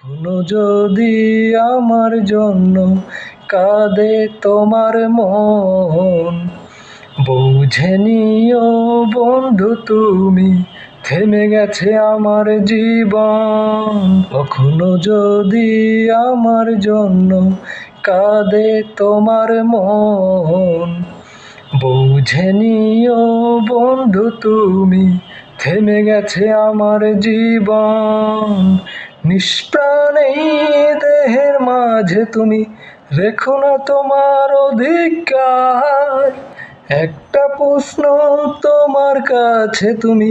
কখনো যদি আমার জন্য কাঁদে তোমার মন, বুঝে নিও বন্ধু তুমি, থেমে গেছে আমার জীবন। কখনো যদি আমার জন্য কাঁদে তোমার মন, বুঝে নিও বন্ধু তুমি, থেমে গেছে আমার জীবন। নিষ্প্রাণ এই দেহের মাঝে তুমি রেখো না তোমার অধিকার। একটা প্রশ্ন তোমার কাছে, তুমি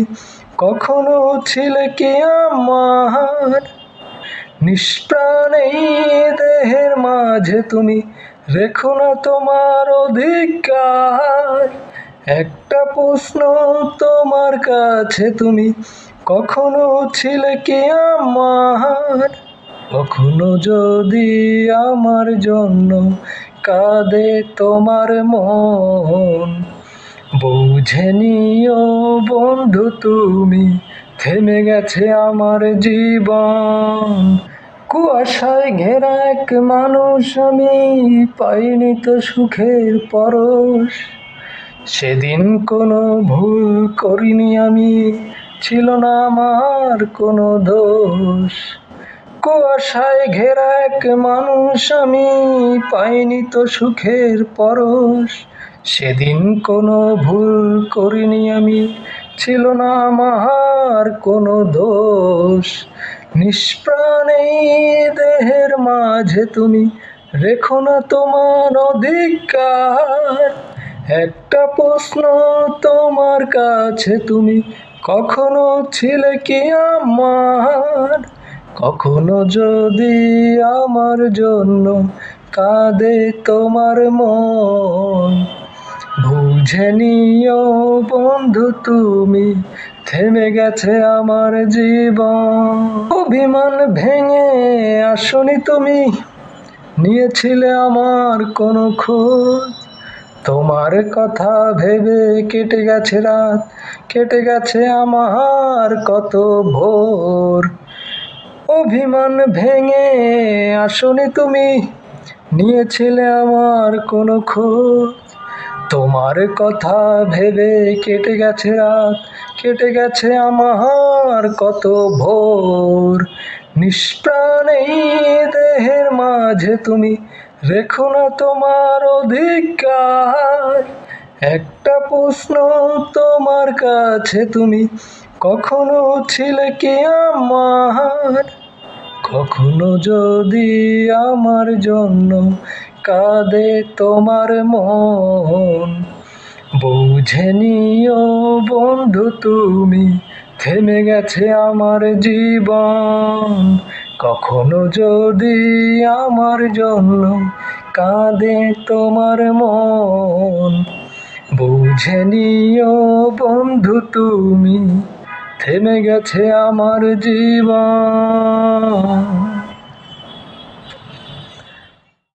কখনো ছিলে কি আমার? নিষ্প্রাণ এই দেহের মাঝে তুমি রেখো না তোমার অধিকার। একটা প্রশ্ন তোমার কাছে, তুমি কখনো ছিলে কি আমার? কখনো যদি আমার জন্য কাঁদে তোমার মন, বুঝে নিও বন্ধু তুমি, থেমে গেছে আমার জীবন। কুয়াশায় ঘেরা এক মানুষ আমি, পাইনি তো সুখের পরশ। সেদিন কোনো ভুল করিনি আমি, ছিল না আমার কোনো দোষ। কুয়াশায় ঘেরা এক মানুষ আমি, পাইনি তো সুখের পরশ। সেদিন কোনো ভুল করিনি আমি, ছিল না আমার কোনো দোষ। নিষ্প্রাণ এই দেহের মাঝে তুমি রেখো না তোমার অধিকার। একটা প্রশ্ন তোমার কাছে, তুমি কখনো ছিলে কি আমার? কখনো যদি আমার জন্য কাঁদে তোমার মন, বুঝে নিও বন্ধু তুমি, থেমে গেছে আমার জীবন। অভিমান ভেঙে আসনি তুমি, নিয়েছিলে আমার কোনো খোঁজ। তোমার কথা ভেবে কেটে গেছে রাত, কেটে গেছে আমার কত ভোর। অভিমান ভেঙে আসনি তুমি, নিয়েছিলে আমার কোনো খোঁজ। তোমার কথা ভেবে কেটে গেছে রাত, কেটে গেছে আমার কত ভোর। নিষ্প্রাণ এই দেহের মাঝে তুমি রেখো না তোমার অধিকার। একটা প্রশ্ন তোমার কাছে, তুমি কখনো ছিলে কি আমার? কখনো যদি আমার জন্য কাঁদে তোমার মন, বুঝে নিও বন্ধু তুমি, থেমে গেছে আমার জীবন। কখনো যদি আমার জন্য কাঁদে তোমার মন, বুঝে নিও বন্ধু তুমি, থেমে গেছে আমার জীবন।